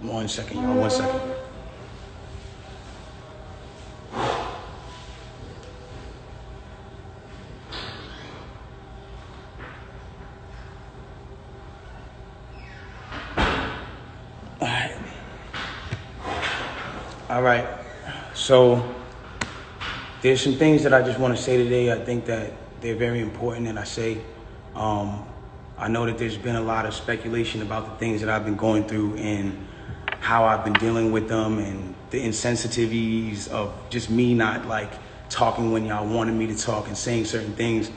1 second, y'all, 1 second. All right. So there's some things that I just want to say today. I think that they're very important, and I say, I know that there's been a lot of speculation about the things that I've been going through and how I've been dealing with them and the insensitivities of just me not like talking when y'all wanted me to talk and saying certain things.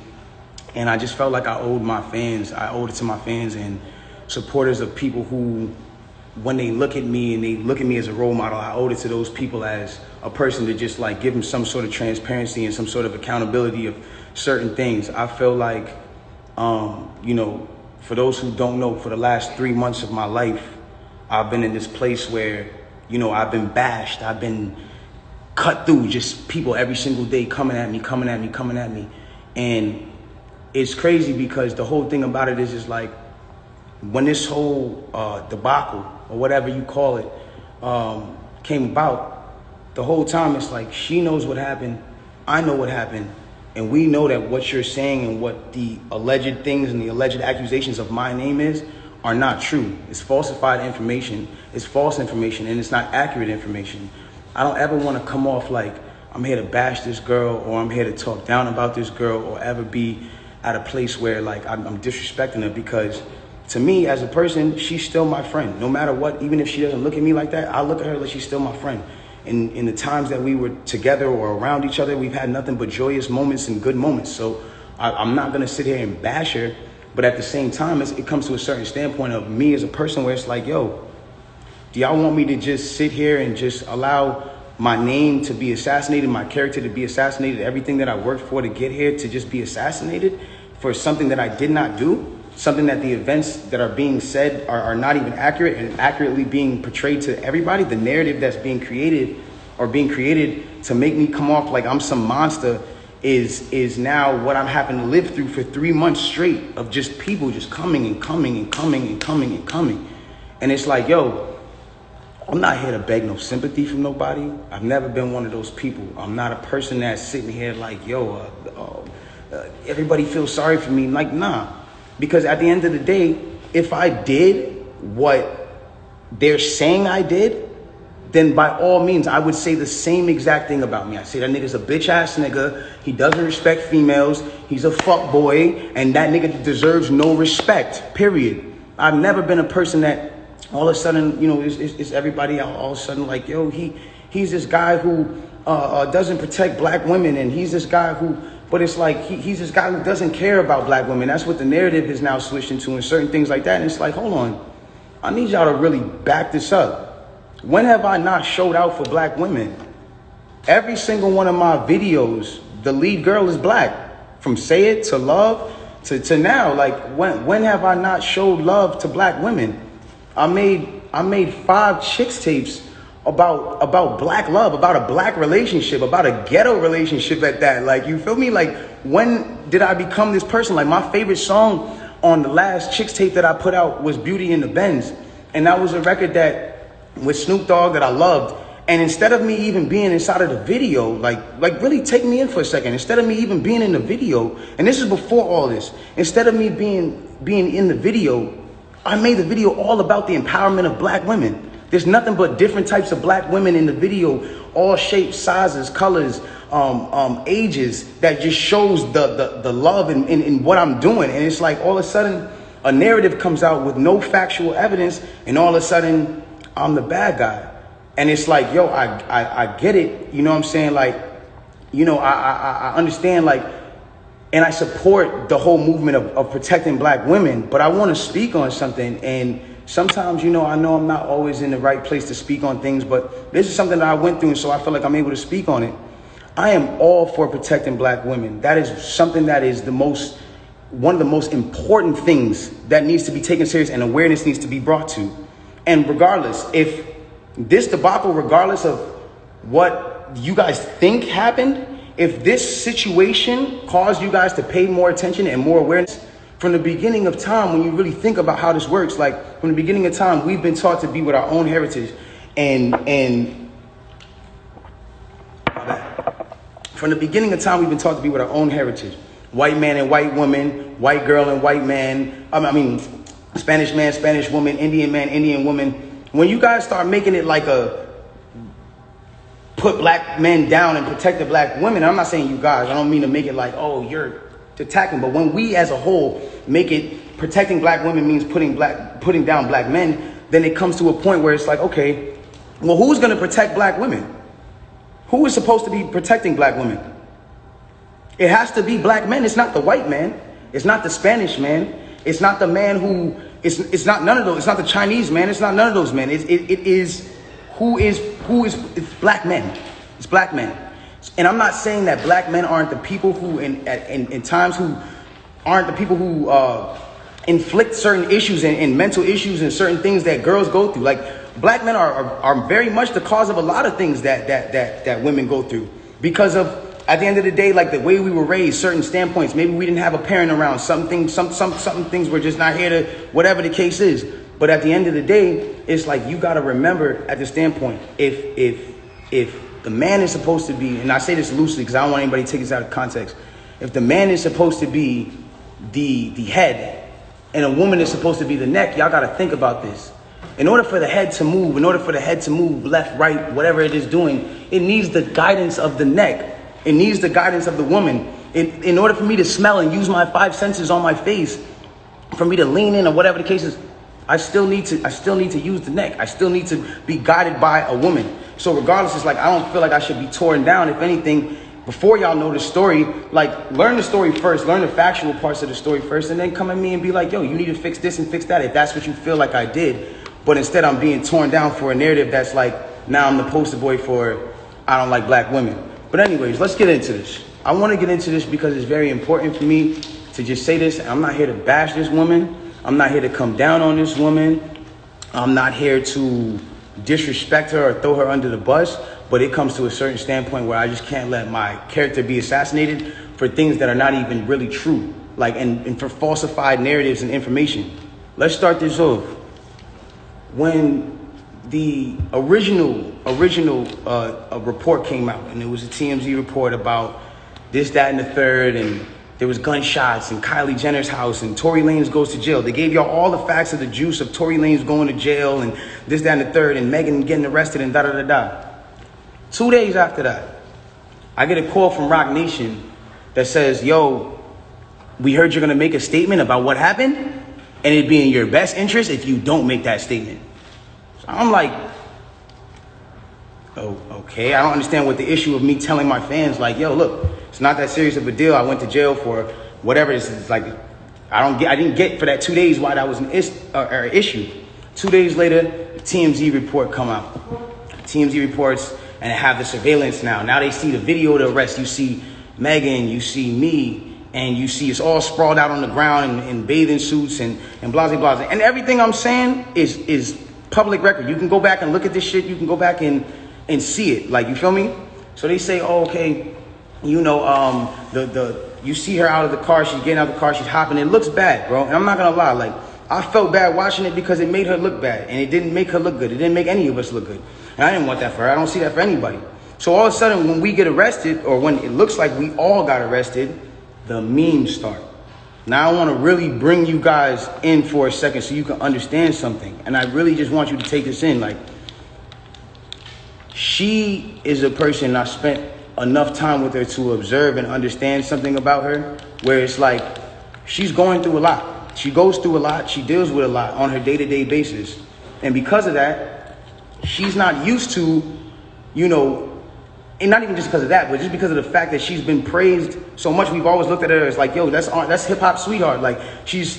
And I just felt like I owed it to my fans and supporters of people who, when they look at me and they look at me as a role model, I owed it to those people as a person to just like give them some sort of transparency and some sort of accountability of certain things. I feel like, for those who don't know, for the last 3 months of my life, I've been in this place where, I've been bashed. I've been cut through, just people every single day coming at me. And it's crazy because the whole thing about it is just like, when this whole debacle or whatever you call it came about, the whole time it's like she knows what happened, I know what happened, and we know that what you're saying and what the alleged things and the alleged accusations of my name are not true. It's falsified information, it's false information, and it's not accurate information. I don't ever want to come off like I'm here to bash this girl or I'm here to talk down about this girl or ever be at a place where like I'm disrespecting her, because to me as a person, she's still my friend. No matter what, even if she doesn't look at me like that, I look at her like she's still my friend. And in the times that we were together or around each other, we've had nothing but joyous moments and good moments. So I'm not going to sit here and bash her. But at the same time, it comes to a certain standpoint of me as a person where it's like, yo, do y'all want me to just sit here and just allow my name to be assassinated, my character to be assassinated, everything that I worked for to get here to just be assassinated for something that I did not do? Something that the events that are being said are not even accurate and accurately being portrayed to everybody. The narrative that's being created to make me come off like I'm some monster is now what I'm having to live through for 3 months straight of just people just coming. And it's like, yo, I'm not here to beg no sympathy from nobody. I've never been one of those people. I'm not a person that's sitting here like, yo, everybody feels sorry for me. Like, nah. Because at the end of the day, if I did what they're saying I did, then by all means, I would say the same exact thing about me. I say that nigga's a bitch ass nigga. He doesn't respect females. He's a fuck boy. And that nigga deserves no respect, period. I've never been a person that all of a sudden, is everybody all of a sudden like, yo, he's this guy who doesn't protect black women. And he's this guy who... But it's like, he's this guy who doesn't care about black women. That's what the narrative has now switched into and certain things like that. And it's like, hold on. I need y'all to really back this up. When have I not showed out for black women? Every single one of my videos, the lead girl is black. From Say It to Love to now. Like, when have I not showed love to black women? I made 5 chicks tapes about black love, about a black relationship, about a ghetto relationship at that. Like, you feel me? Like, when did I become this person? Like, my favorite song on the last Chicks tape that I put out was Beauty in the Benz. And that was a record that with Snoop Dogg that I loved. And instead of me even being inside of the video, like really take me in for a second. Instead of me even being in the video, and this is before all this, instead of me being in the video, I made the video all about the empowerment of black women. There's nothing but different types of black women in the video, all shapes, sizes, colors, ages, that just shows the love in what I'm doing. And it's like all of a sudden a narrative comes out with no factual evidence, and all of a sudden I'm the bad guy. And it's like, yo, I get it. You know what I'm saying? Like, I understand, like, and I support the whole movement of protecting black women, but I want to speak on something. And sometimes, I know I'm not always in the right place to speak on things, but this is something that I went through, and so I feel like I'm able to speak on it. I am all for protecting black women. That is something that is one of the most important things that needs to be taken serious and awareness needs to be brought to. And regardless, if this debacle, regardless of what you guys think happened, if this situation caused you guys to pay more attention and more awareness from the beginning of time, when you really think about how this works, like from the beginning of time, we've been taught to be with our own heritage. And from the beginning of time, we've been taught to be with our own heritage. White man and white woman, white girl and white man. Spanish man, Spanish woman, Indian man, Indian woman. When you guys start making it like put black men down and protect the black women, I'm not saying you guys, I don't mean to make it like, oh, you're attacking, but when we as a whole make it protecting black women means putting down black men, then it comes to a point where it's like, okay, well, who's going to protect black women? Who is supposed to be protecting black women? It has to be black men. It's not the white man. It's not the Spanish man. It's not the man who, it's not none of those. It's not the Chinese man. It's not none of those men. It's black men. It's black men. And I'm not saying that black men aren't the people who in times who aren't the people who inflict certain issues and mental issues and certain things that girls go through. Like black men are very much the cause of a lot of things that women go through because of, at the end of the day, like the way we were raised, certain standpoints. Maybe we didn't have a parent around. Some things were just not here to, whatever the case is. But at the end of the day, it's like you got to remember at the standpoint, if the man is supposed to be, and I say this loosely because I don't want anybody to take this out of context. If the man is supposed to be the head and a woman is supposed to be the neck, y'all got to think about this. In order for the head to move, left, right, whatever it is doing, it needs the guidance of the neck. It needs the guidance of the woman. In order for me to smell and use my 5 senses on my face, for me to lean in or whatever the case is, I still need to use the neck. I still need to be guided by a woman. So regardless, it's like I don't feel like I should be torn down. If anything, before y'all know the story, like learn the story first, learn the factual parts of the story first, and then come at me and be like, yo, you need to fix this and fix that if that's what you feel like I did. But instead I'm being torn down for a narrative that's like, now I'm the poster boy for I don't like black women. But anyways, let's get into this. I want to get into this because it's very important for me to just say this. I'm not here to bash this woman. I'm not here to come down on this woman. I'm not here to disrespect her or throw her under the bus. But it comes to a certain standpoint where I just can't let my character be assassinated for things that are not even really true. Like, and for falsified narratives and information. Let's start this off. When the original report came out, and it was a TMZ report about this, that, and the third, and there was gunshots in Kylie Jenner's house, and Tory Lanes goes to jail. They gave y'all all the facts of the juice of Tory Lanes going to jail, and this, that, and the third, and Megan getting arrested, and da-da-da-da. 2 days after that, I get a call from Rock Nation that says, yo, we heard you're going to make a statement about what happened, and it'd be in your best interest if you don't make that statement. I'm like, oh, okay. I don't understand what the issue of me telling my fans, like, yo, look, it's not that serious of a deal. I went to jail for whatever this is. Like, I didn't get for that 2 days why that was an issue. 2 days later, the TMZ report come out. TMZ reports, and have the surveillance now. Now they see the video of the arrest. You see Megan, you see me, and you see it's all sprawled out on the ground in bathing suits and blah, blah, blah. And everything I'm saying is public record. You can go back and look at this shit. You can go back and see it. Like, you feel me? So they say, oh, okay, you know, you see her out of the car. She's getting out of the car. She's hopping. It looks bad, bro. And I'm not going to lie. Like, I felt bad watching it because it made her look bad. And it didn't make her look good. It didn't make any of us look good. And I didn't want that for her. I don't see that for anybody. So all of a sudden, when we get arrested, or when it looks like we all got arrested, the memes start. Now I want to really bring you guys in for a second so you can understand something. And I really just want you to take this in. Like, she is a person I spent enough time with her to observe and understand something about her, where it's like she's going through a lot. She goes through a lot. She deals with a lot on her day-to-day basis. And because of that, she's not used to, you know, and not even just because of that, but just because of the fact that she's been praised so much. We've always looked at her as like, yo, that's hip hop sweetheart. Like, she's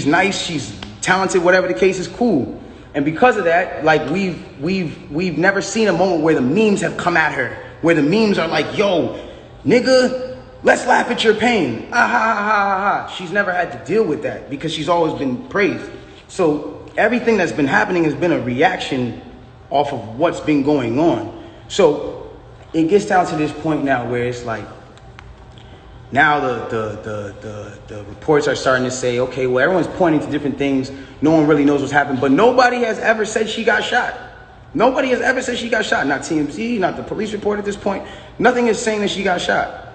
nice, she's talented, whatever the case is, cool. And because of that, like, we've never seen a moment where the memes have come at her, where the memes are like, yo, nigga, let's laugh at your pain. Ah, ha, ha, ha, ha. She's never had to deal with that because she's always been praised. So everything that's been happening has been a reaction off of what's been going on. So it gets down to this point now where it's like, Now the reports are starting to say, okay, well, everyone's pointing to different things. No one really knows what's happened, but nobody has ever said she got shot. Nobody has ever said she got shot. Not TMZ, not the police report at this point. Nothing is saying that she got shot.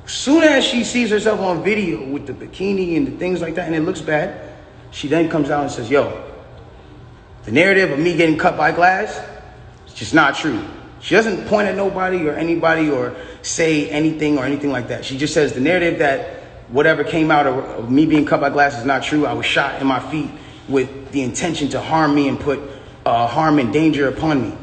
Soon as she sees herself on video with the bikini and the things like that, and it looks bad, she then comes out and says, yo, the narrative of me getting cut by glass, it's just not true. She doesn't point at nobody or anybody or say anything or anything like that. She just says the narrative that whatever came out of me being cut by glass is not true. I was shot in my feet with the intention to harm me and put harm and danger upon me,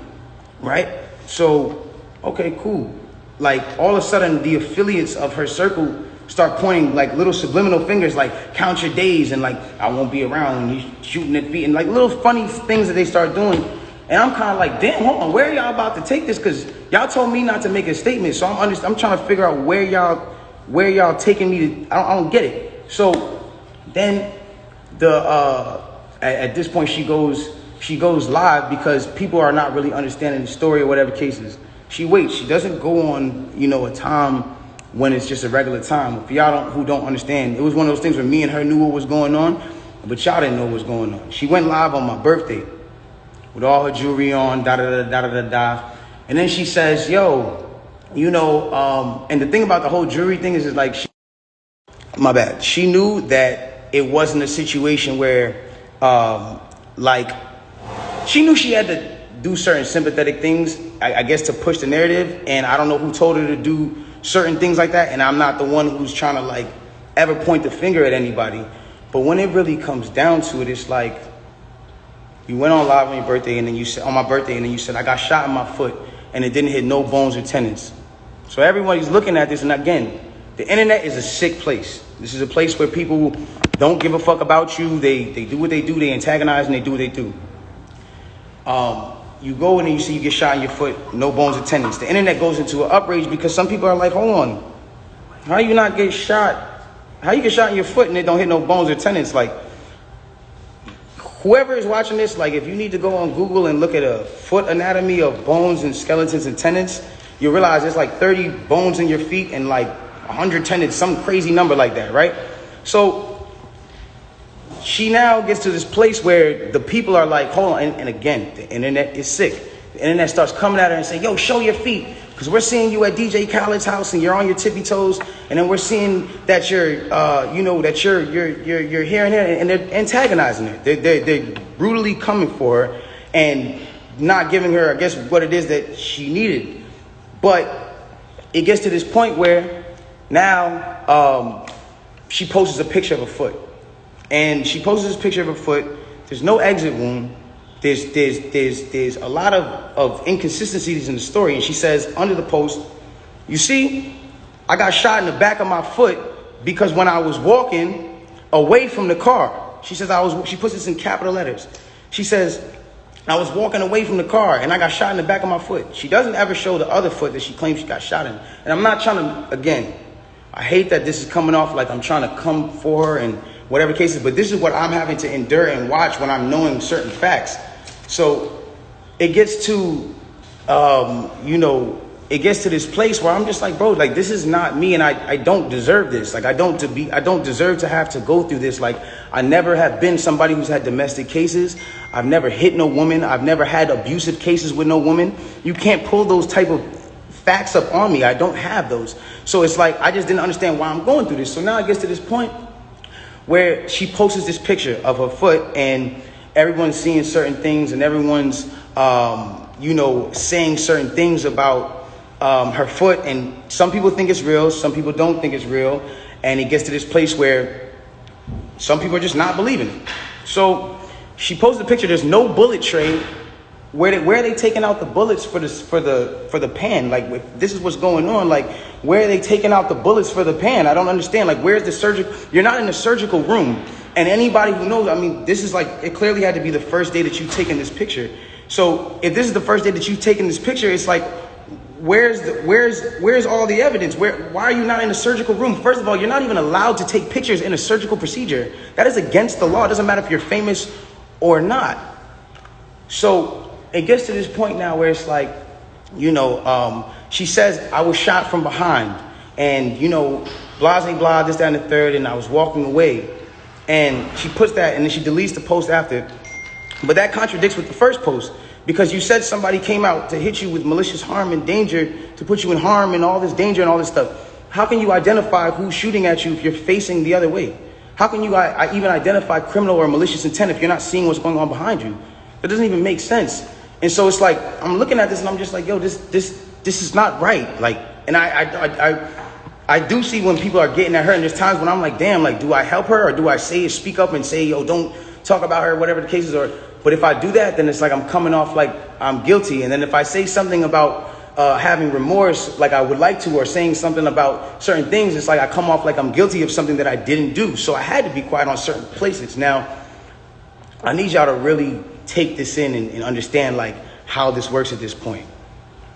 right? So, okay, cool. Like all of a sudden the affiliates of her circle start pointing like little subliminal fingers, like count your days and like I won't be around when you shooting at feet and like little funny things that they start doing. And I'm kind of like, damn, hold on, where are y'all about to take this? Because y'all told me not to make a statement, so I'm trying to figure out where y'all taking me to. I don't get it. So then at this point she goes live because people are not really understanding the story or whatever cases. She waits. She doesn't go on, a time when it's just a regular time. For y'all who don't understand, it was one of those things where me and her knew what was going on, but y'all didn't know what was going on. She went live on my birthday with all her jewelry on, da-da-da-da-da-da-da. And then she says, yo, and the thing about the whole jewelry thing is like, my bad. She knew that it wasn't a situation where, she knew she had to do certain sympathetic things, I guess, to push the narrative. And I don't know who told her to do certain things like that. And I'm not the one who's trying to ever point the finger at anybody. But when it really comes down to it, it's like, you went on live on your birthday, and then you said, on my birthday, and then you said, I got shot in my foot, and it didn't hit no bones or tendons. So everybody's looking at this, and again, the internet is a sick place. This is a place where people don't give a fuck about you. They do what they do. They antagonize, and they do what they do. You go in and you see you get shot in your foot, no bones or tendons. The internet goes into an outrage because some people are like, hold on, how you not get shot? How you get shot in your foot and it don't hit no bones or tendons? Like, whoever is watching this, if you need to go on Google and look at a foot anatomy of bones and skeletons and tendons, you realize there's 30 bones in your feet and 100 tendons, some crazy number like that, right? So she now gets to this place where the people are like, hold on. And again, the internet is sick. The internet starts coming at her and saying, yo, show your feet. Because we're seeing you at DJ Khaled's house and you're on your tippy toes. And then we're seeing that you're, that you're here and there. And they're antagonizing her. They're brutally coming for her and not giving her, I guess, what it is that she needed. But it gets to this point where now she posts a picture of a foot. And she posts this picture of her foot. There's no exit wound. There's a lot of inconsistencies in the story. And she says under the post, you see, I got shot in the back of my foot because when I was walking away from the car, she says she puts this in capital letters. She says, I was walking away from the car and I got shot in the back of my foot. She doesn't ever show the other foot that she claims she got shot in. And I'm not trying to, again, I hate that this is coming off like I'm trying to come for her and whatever cases, but this is what I'm having to endure and watch when I'm knowing certain facts. So it gets to, it gets to this place where I'm just like, bro, this is not me, and I don't deserve this. I don't deserve to have to go through this. I never have been somebody who's had domestic cases. I've never hit no woman. I've never had abusive cases with no woman. You can't pull those type of facts up on me. I don't have those. So it's I just didn't understand why I'm going through this. So now it gets to this point where she posts this picture of her foot and everyone's seeing certain things and everyone's, saying certain things about her foot. And some people think it's real. Some people don't think it's real. And it gets to this place where some people are just not believing it. So she posted a picture. There's no bullet tray. Where are they taking out the bullets for the pan? This is what's going on. Where are they taking out the bullets for the pan? I don't understand. Where's the surgical? You're not in the surgical room. And anybody who knows, this is it clearly had to be the first day that you've taken this picture. So if this is the first day that you've taken this picture, it's where's all the evidence? Why are you not in a surgical room? First of all, you're not even allowed to take pictures in a surgical procedure. That is against the law. It doesn't matter if you're famous or not. So it gets to this point now where it's she says, I was shot from behind. And, blah, blah, blah, this, that, and the third, and I was walking away. And she puts that, and then she deletes the post after. But that contradicts with the first post, because you said somebody came out to hit you with malicious harm and danger, to put you in harm and all this danger and all this stuff. How can you identify who's shooting at you if you're facing the other way? How can you even identify criminal or malicious intent if you're not seeing what's going on behind you? That doesn't even make sense. And so it's like, I'm looking at this and I'm just like, yo, this is not right. Like, and I do see when people are getting at her, and there's times when I'm like, damn, like, do I help her or do I speak up and say, yo, don't talk about her, whatever the case is? But if I do that, then it's like I'm coming off like I'm guilty. And then if I say something about having remorse, like I would like to, or saying something about certain things, it's like I come off like I'm guilty of something that I didn't do. So I had to be quiet on certain places. Now, I need y'all to really take this in and understand like how this works at this point.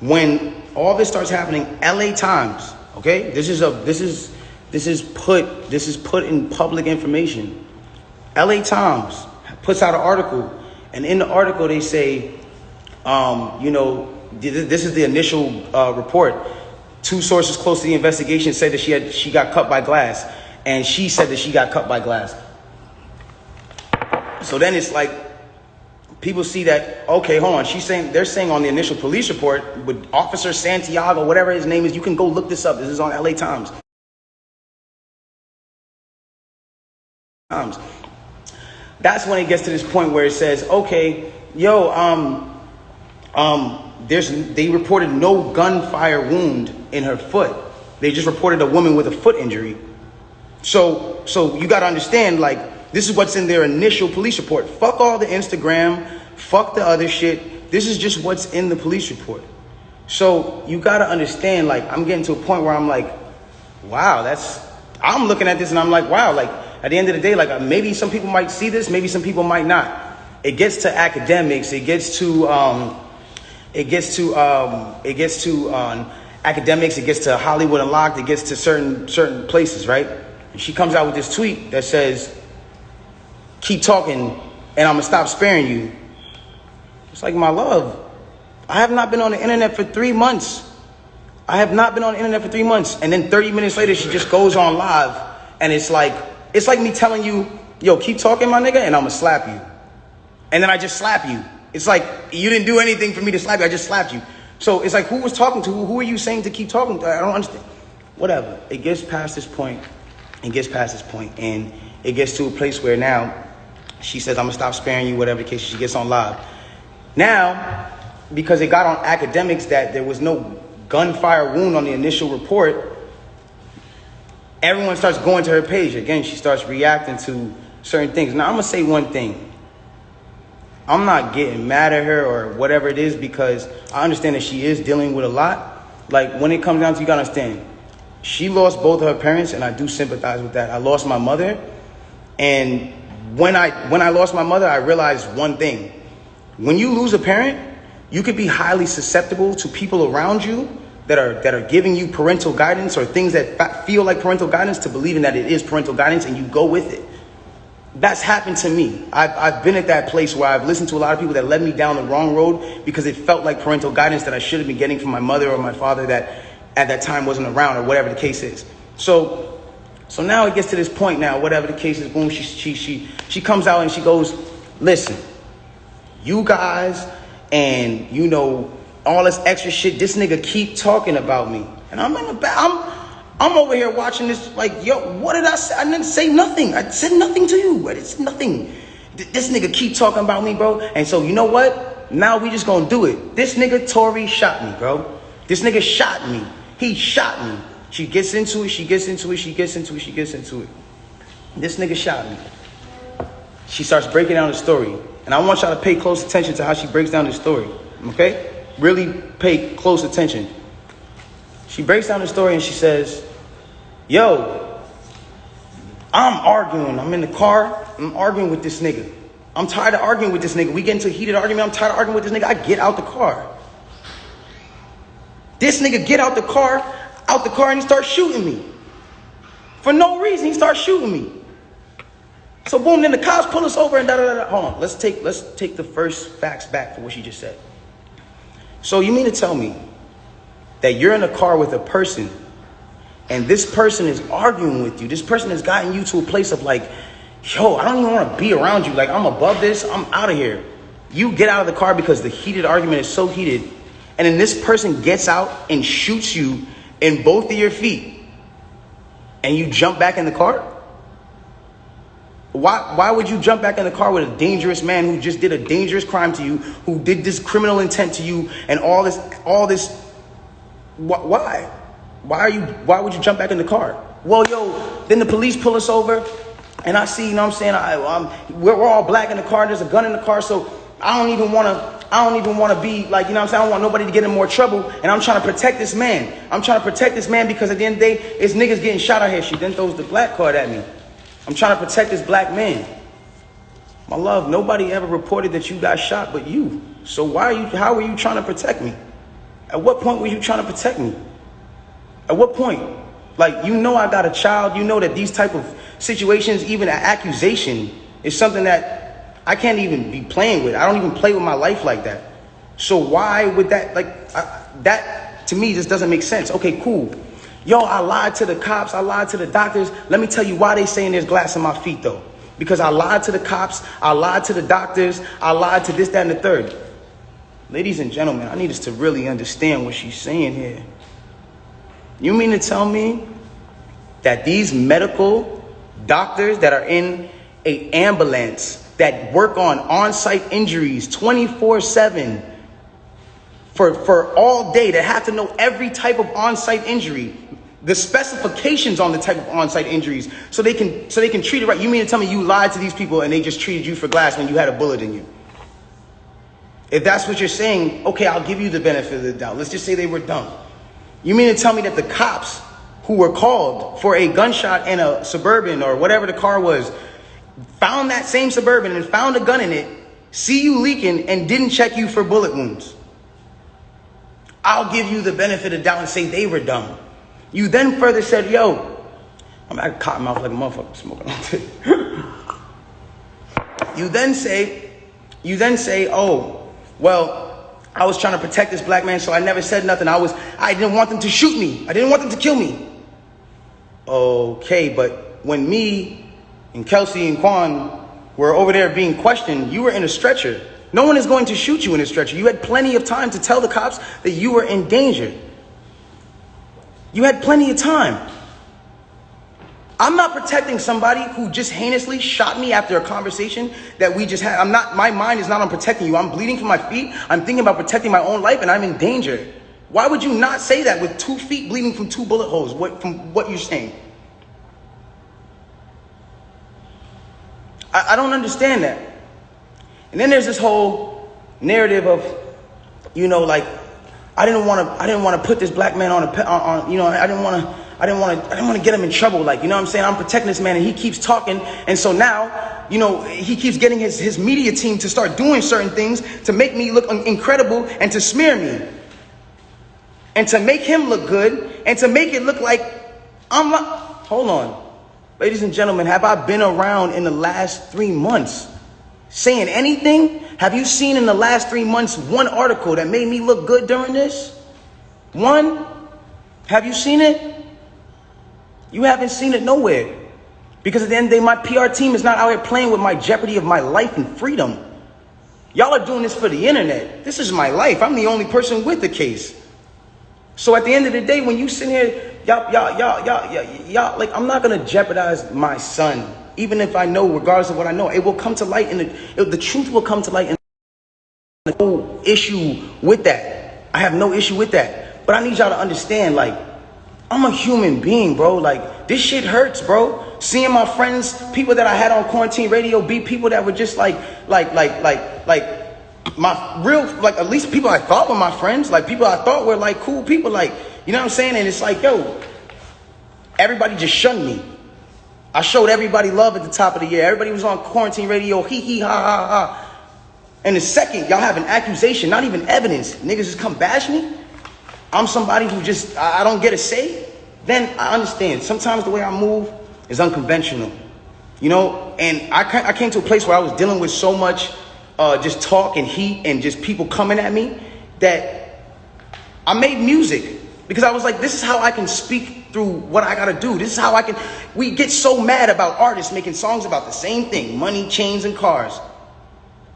When all this starts happening, LA Times, okay, this is put in public information. LA Times puts out an article, and in the article they say, this is the initial report. 2 sources close to the investigation said that she got cut by glass, and she said that she got cut by glass. So then it's like people see that, okay, hold on. They're saying on the initial police report with Officer Santiago, whatever his name is, you can go look this up. This is on LA Times. That's when it gets to this point where it says, okay, yo, they reported no gunfire wound in her foot. They just reported a woman with a foot injury. So you got to understand, like, this is what's in their initial police report. Fuck all the Instagram, fuck the other shit. This is just what's in the police report. So you got to understand, like, I'm getting to a point where I'm like, wow, I'm looking at this and I'm like, wow, like, at the end of the day, like, maybe some people might see this, maybe some people might not. It gets to academics, it gets to academics, it gets to Hollywood Unlocked, it gets to certain places, right? And she comes out with this tweet that says, keep talking and I'm gonna stop sparing you. It's like, my love, I have not been on the internet for 3 months. And then 30 minutes later, she just goes on live, and it's like me telling you, yo, keep talking, my nigga, and I'm gonna slap you. And then I just slap you. It's like, you didn't do anything for me to slap you, I just slapped you. So it's like, who was talking to who? Who are you saying to keep talking to? I don't understand. Whatever. It gets past this point, and it gets to a place where now she says, I'm gonna stop sparing you, whatever the case. She gets on live. Now, because it got on academics that there was no gunfire wound on the initial report, everyone starts going to her page. Again, she starts reacting to certain things. Now, I'm gonna say one thing. I'm not getting mad at her or whatever it is, because I understand that she is dealing with a lot. Like, when it comes down to, you gotta understand, she lost both of her parents, and I do sympathize with that. I lost my mother, and when I lost my mother, I realized one thing. When you lose a parent, you could be highly susceptible to people around you that are giving you parental guidance, or things that feel like parental guidance, to believing that it is parental guidance, and you go with it. That's happened to me. I've been at that place where I've listened to a lot of people that led me down the wrong road because it felt like parental guidance that I should have been getting from my mother or my father that at that time wasn't around, or whatever the case is. So now it gets to this point now, whatever the case is, boom, she comes out and she goes, listen, you guys and, all this extra shit, this nigga keep talking about me. And I'm in the back, I'm over here watching this like, yo, what did I say? I didn't say nothing. I said nothing to you. It's nothing. This nigga keep talking about me, bro. And so, you know what? Now we just gonna do it. This nigga Tory shot me, bro. This nigga shot me. He shot me. She gets into it. This nigga shot me. She starts breaking down the story. And I want y'all to pay close attention to how she breaks down the story. Okay? Really pay close attention. She breaks down the story and she says, yo, I'm arguing. I'm in the car. I'm arguing with this nigga. I'm tired of arguing with this nigga. We get into a heated argument. I'm tired of arguing with this nigga. I get out the car. This nigga get out the car, and he starts shooting me. For no reason, he starts shooting me. So boom, then the cops pull us over and da-da-da-da. Hold on, let's take the first facts back for what she just said. So you mean to tell me that you're in a car with a person and this person is arguing with you. This person has gotten you to a place of like, yo, I don't even want to be around you. Like, I'm above this. I'm out of here. You get out of the car because the heated argument is so heated. And then this person gets out and shoots you in both of your feet. And you jump back in the car? Why would you jump back in the car with a dangerous man who just did a dangerous crime to you, who did this criminal intent to you and all this? Why? Why would you jump back in the car? Well, yo, then the police pull us over and I see, you know what I'm saying? We're all black in the car. There's a gun in the car. So I don't even want to be like, you know what I'm saying? I don't want nobody to get in more trouble. And I'm trying to protect this man. I'm trying to protect this man because at the end of the day, it's niggas getting shot out here. She then throws the black card at me. I'm trying to protect this black man. My love, nobody ever reported that you got shot but you. So how are you trying to protect me? At what point were you trying to protect me? At what point? Like, you know I got a child. You know that these type of situations, even an accusation, is something that I can't even be playing with. I don't even play with my life like that. So why would that, that to me just doesn't make sense. Okay, cool. Yo, I lied to the cops. I lied to the doctors. Let me tell you why they saying there's glass in my feet, though. Because I lied to the cops. I lied to the doctors. I lied to this, that, and the third. Ladies and gentlemen, I need us to really understand what she's saying here. You mean to tell me that these medical doctors that are in an ambulance that work on-site injuries 24/7 for all day, that have to know every type of on-site injury, the specifications on the type of on-site injuries, so they can treat it right? You mean to tell me you lied to these people and they just treated you for glass when you had a bullet in you? If that's what you're saying, okay, I'll give you the benefit of the doubt. Let's just say they were dumb. You mean to tell me that the cops who were called for a gunshot in a Suburban or whatever the car was, found that same Suburban and found a gun in it, see you leaking, and didn't check you for bullet wounds? I'll give you the benefit of the doubt and say they were dumb. You then further said, yo, I'm at cotton mouth like a motherfucker smoking all day. You then say, oh, well, I was trying to protect this black man, so I never said nothing. I didn't want them to shoot me. I didn't want them to kill me. Okay, but when me and Kelsey and Quan were over there being questioned, you were in a stretcher. No one is going to shoot you in a stretcher. You had plenty of time to tell the cops that you were in danger. You had plenty of time. I'm not protecting somebody who just heinously shot me after a conversation that we just had. My mind is not on protecting you. I'm bleeding from my feet. I'm thinking about protecting my own life and I'm in danger. Why would you not say that with 2 feet bleeding from 2 bullet holes from what you're saying? I don't understand that. And then there's this whole narrative of, you know, like, I didn't want to put this black man on you know, I didn't want to get him in trouble. Like, you know what I'm saying? I'm protecting this man and he keeps talking. And so now, you know, he keeps getting his media team to start doing certain things to make me look incredible and to smear me. And to make him look good and to make it look like I'm not. Hold on. Ladies and gentlemen, have I been around in the last 3 months saying anything? Have you seen in the last 3 months one article that made me look good during this? One? Have you seen it? You haven't seen it nowhere. Because at the end of the day, my PR team is not out here playing with my jeopardy of my life and freedom. Y'all are doing this for the internet. This is my life. I'm the only person with the case. So at the end of the day, when you sit here, y'all, like, I'm not going to jeopardize my son. Even if I know, regardless of what I know, it will come to light, and the truth will come to light. And no issue with that. I have no issue with that. But I need y'all to understand, like, I'm a human being, bro. Like, this shit hurts, bro. Seeing my friends, people that I had on quarantine radio, be people that were just like my real, like, at least people I thought were my friends, like people I thought were like cool people, like, you know what I'm saying? And it's like, yo, everybody just shunned me. I showed everybody love at the top of the year. Everybody was on quarantine radio, hee hee ha ha ha. And the second y'all have an accusation, not even evidence, niggas just come bash me, I'm somebody who just, I don't get a say, then I understand. Sometimes the way I move is unconventional, you know? And I came to a place where I was dealing with so much just talk and heat and just people coming at me that I made music because I was like, this is how I can speak through what I gotta do. This is how I can. We get so mad about artists making songs about the same thing: money, chains, and cars.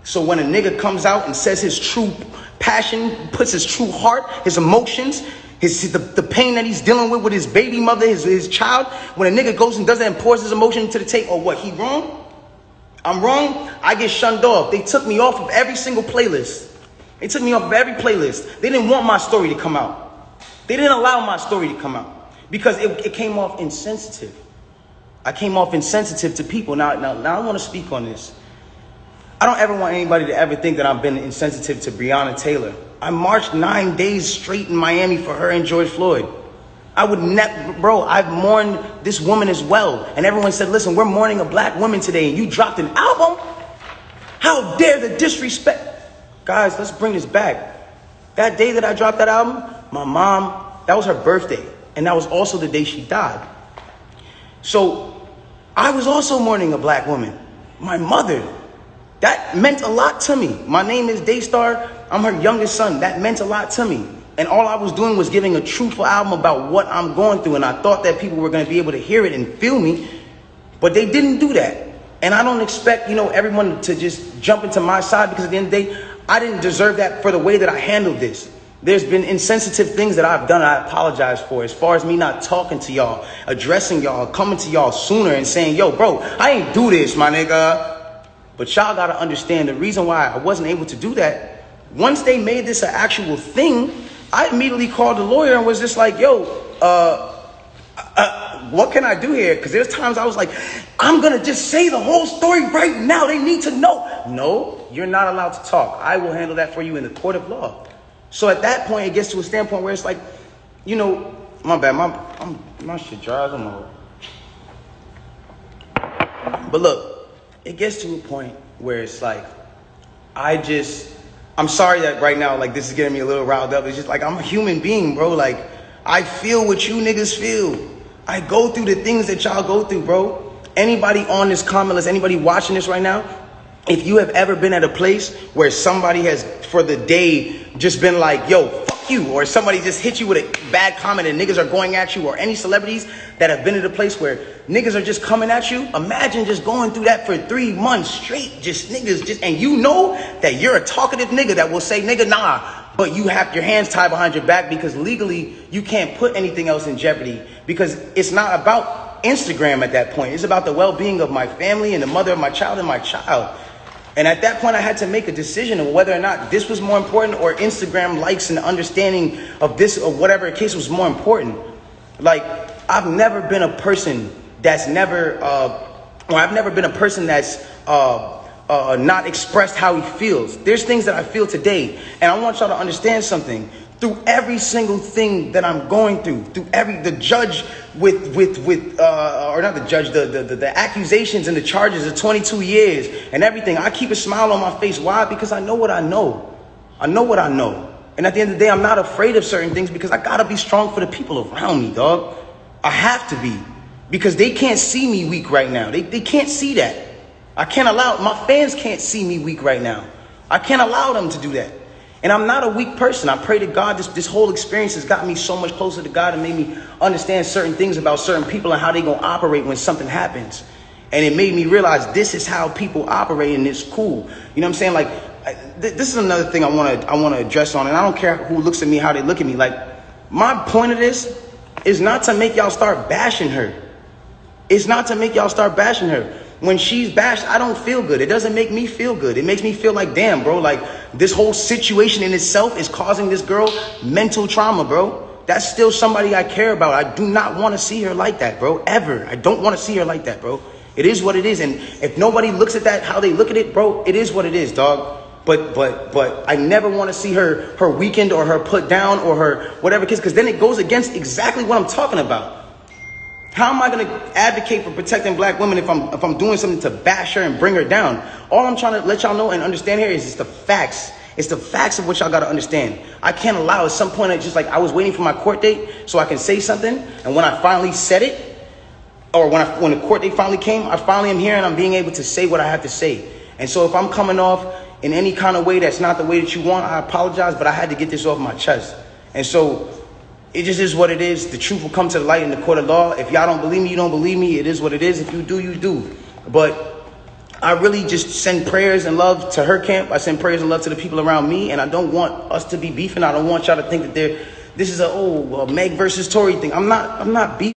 So when a nigga comes out and says his true passion, puts his true heart, his emotions, the pain that he's dealing with his baby mother, his child, when a nigga goes and does that and pours his emotion into the tape, or what, he wrong? I'm wrong? I get shunned off. They took me off of every single playlist. They took me off of every playlist. They didn't want my story to come out. They didn't allow my story to come out because it came off insensitive. I came off insensitive to people. Now I want to speak on this. I don't ever want anybody to ever think that I've been insensitive to Breonna Taylor. I marched 9 days straight in Miami for her and George Floyd. I would never, bro, I've mourned this woman as well. And everyone said, listen, we're mourning a black woman today and you dropped an album? How dare the disrespect? Guys, let's bring this back. That day that I dropped that album, my mom, that was her birthday. And that was also the day she died. So I was also mourning a black woman, my mother. That meant a lot to me. My name is Daystar. I'm her youngest son. That meant a lot to me. And all I was doing was giving a truthful album about what I'm going through. And I thought that people were going to be able to hear it and feel me. But they didn't do that. And I don't expect, everyone to just jump into my side, because at the end of the day, I didn't deserve that for the way that I handled this. There's been insensitive things that I've done and I apologize for, as far as me not talking to y'all, addressing y'all, coming to y'all sooner and saying, yo, bro, I ain't do this, my nigga. But y'all got to understand the reason why I wasn't able to do that. Once they made this an actual thing, I immediately called the lawyer and was just like, yo, what can I do here? Because there's times I was like, I'm going to just say the whole story right now. They need to know. No, you're not allowed to talk. I will handle that for you in the court of law. So at that point, it gets to a standpoint where it's like, my bad, my shit dries. But look. It gets to a point where it's like, I'm sorry that right now, like, this is getting me a little riled up. It's just like, I'm a human being, bro. Like, I feel what you niggas feel. I go through the things that y'all go through, bro. Anybody on this comment list, anybody watching this right now, if you have ever been at a place where somebody has, for the day, just been like, yo, fuck you, or somebody just hit you with a bad comment and niggas are going at you, or any celebrities that have been at a place where niggas are just coming at you, imagine just going through that for 3 months straight, just niggas, and you know that you're a talkative nigga that will say, nigga, nah, but you have your hands tied behind your back because legally you can't put anything else in jeopardy, because it's not about Instagram at that point. It's about the well-being of my family and the mother of my child and my child. And at that point, I had to make a decision of whether or not this was more important, or Instagram likes and understanding of this, or whatever case was more important. Like, I've never been a person that's I've never been a person that's not expressed how he feels. There's things that I feel today, and I want y'all to understand something. Through every single thing that I'm going through the judge the accusations and the charges of 22 years and everything, I keep a smile on my face. Why? Because I know what I know. I know what I know. And at the end of the day, I'm not afraid of certain things, because I gotta be strong for the people around me, dog. I have to be, because they can't see me weak right now. They can't see that. I can't allow, my fans can't see me weak right now. I can't allow them to do that. And I'm not a weak person. I pray to God this whole experience has got me so much closer to God and made me understand certain things about certain people and how they gonna operate when something happens. And it made me realize this is how people operate, and it's cool. You know what I'm saying? Like, this is another thing I wanna address on, and I don't care who looks at me, how they look at me. Like, my point of this is not to make y'all start bashing her. It's not to make y'all start bashing her. When she's bashed, I don't feel good. It doesn't make me feel good. It makes me feel like, damn, bro, like, this whole situation in itself is causing this girl mental trauma, bro. That's still somebody I care about. I do not want to see her like that, bro, ever. I don't want to see her like that, bro. It is what it is. And if nobody looks at that how they look at it, bro, it is what it is, dog. But I never want to see her weakened or her put down or her whatever case, because then it goes against exactly what I'm talking about. How am I going to advocate for protecting black women if I'm doing something to bash her and bring her down? All I'm trying to let y'all know and understand here is it's the facts. It's the facts of what y'all got to understand. I can't allow at some point, it's just like I was waiting for my court date so I can say something. And when I finally said it, or when the court date finally came, I finally am here and I'm being able to say what I have to say. And so if I'm coming off in any kind of way that's not the way that you want, I apologize, but I had to get this off my chest. And so it just is what it is. The truth will come to the light in the court of law. If y'all don't believe me, you don't believe me. It is what it is. If you do, you do. But I really just send prayers and love to her camp. I send prayers and love to the people around me. And I don't want us to be beefing. I don't want y'all to think that this is a Meg versus Tory thing. I'm not beefing.